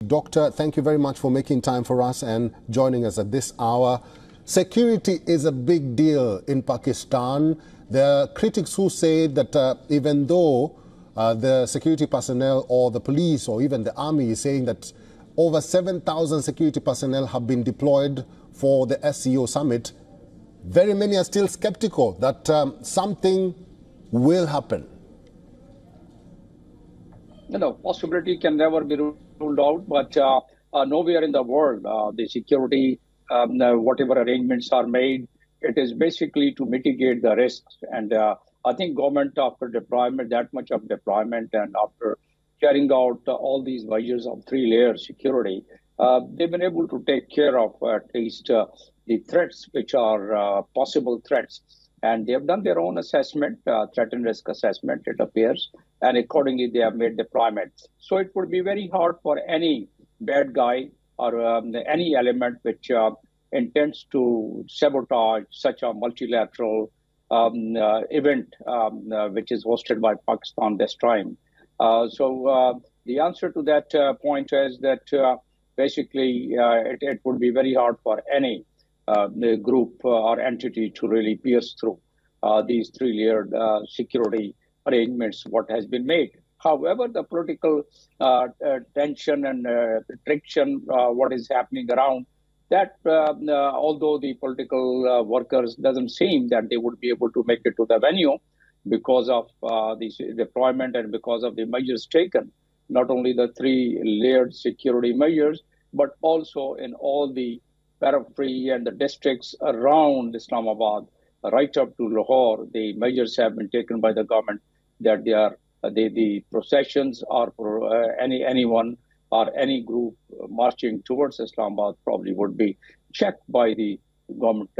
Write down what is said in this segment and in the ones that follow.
Doctor, thank you very much for making time for us and joining us at this hour. Security is a big deal in Pakistan. There are critics who say that even though the security personnel or the police or even the army is saying that over 7,000 security personnel have been deployed for the SCO Summit, very many are still skeptical that something will happen. You know, possibility can never be ruled out, but nowhere in the world the security, whatever arrangements are made, it is basically to mitigate the risks. And I think government, after deployment, that much of deployment, and after carrying out all these measures of three-layer security, they've been able to take care of at least the threats which are possible threats. And they have done their own assessment, threat and risk assessment, it appears, and accordingly they have made deployments. So it would be very hard for any bad guy or any element which intends to sabotage such a multilateral event which is hosted by Pakistan this time. So the answer to that point is that basically it would be very hard for any group or entity to really pierce through these three-layered security arrangements, what has been made. However, the political tension and friction, what is happening around, that although the political workers doesn't seem that they would be able to make it to the venue because of the deployment and because of the measures taken, not only the three-layered security measures, but also in all the periphery and the districts around Islamabad, right up to Lahore, the measures have been taken by the government that they are the processions or anyone or any group marching towards Islamabad probably would be checked by the government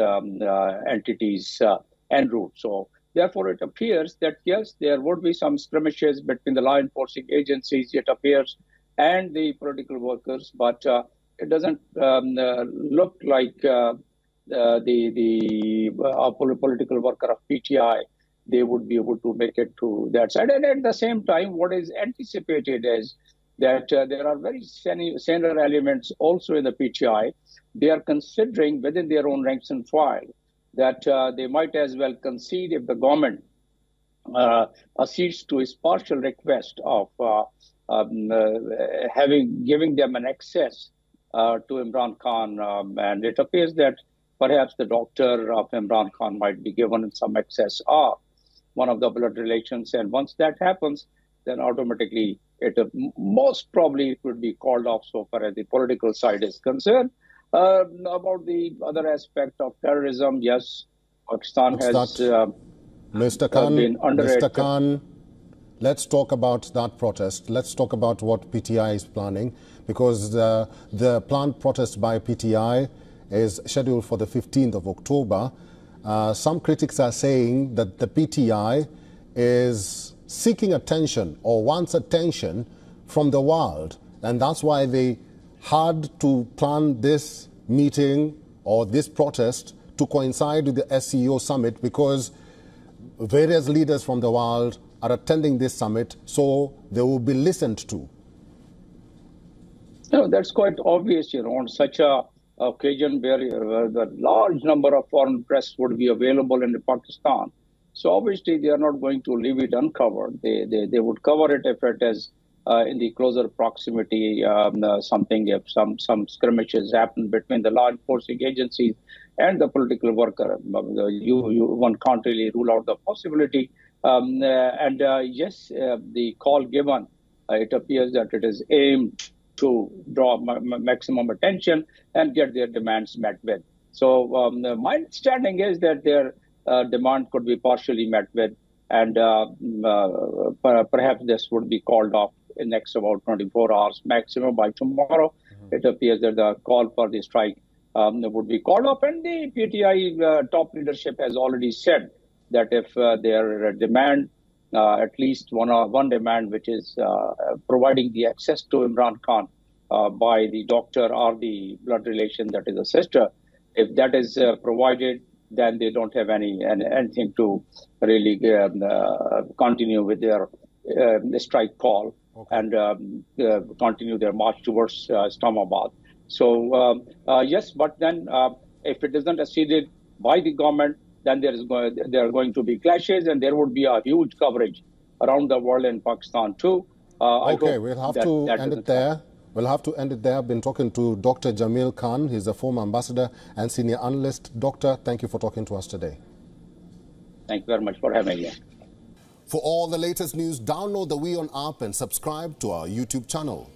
entities en route. So therefore, it appears that yes, there would be some skirmishes between the law enforcing agencies, it appears, and the political workers, but it doesn't look like the political worker of PTI, they would be able to make it to that side. And at the same time, what is anticipated is that there are very senior elements also in the PTI. They are considering within their own ranks and file that they might as well concede if the government accedes to its partial request of giving them an access to Imran Khan. And it appears that perhaps the doctor of Imran Khan might be given some access of one of the blood relations. And once that happens, then automatically it most probably it would be called off so far as the political side is concerned. About the other aspect of terrorism, yes, Pakistan has Mr. Khan, been under Mr. Khan, let's talk about that protest. Let's talk about what PTI is planning, because the planned protest by PTI is scheduled for the 15th of October. Some critics are saying that the PTI is seeking attention or wants attention from the world, and that's why they had to plan this meeting or this protest to coincide with the SCO Summit, because various leaders from the world are attending this summit, so they will be listened to. No, that's quite obvious, you know, on such a occasion where the large number of foreign press would be available in Pakistan. So obviously they are not going to leave it uncovered. They would cover it if it is in the closer proximity, something, if some skirmishes happen between the law enforcing agencies and the political worker. One can't really rule out the possibility. Yes, the call given, it appears that it is aimed to draw maximum attention and get their demands met with. So my understanding is that their demand could be partially met with, and perhaps this would be called off in next about 24 hours maximum by tomorrow. It appears that the call for the strike would be called off, and the PTI top leadership has already said that if their demand, at least one demand, which is providing the access to Imran Khan by the doctor or the blood relation that is a sister, if that is provided, then they don't have anything to really continue with their strike call. and continue their march towards Islamabad. So yes, but then if it isn't acceded by the government, then there are going to be clashes, and there would be a huge coverage around the world and Pakistan too. Okay, we'll have to end it there. We'll have to end it there. I've been talking to Dr. Jamil Khan. He's a former ambassador and senior analyst. Doctor, thank you for talking to us today. Thank you very much for having me. For all the latest news, download the WION app and subscribe to our YouTube channel.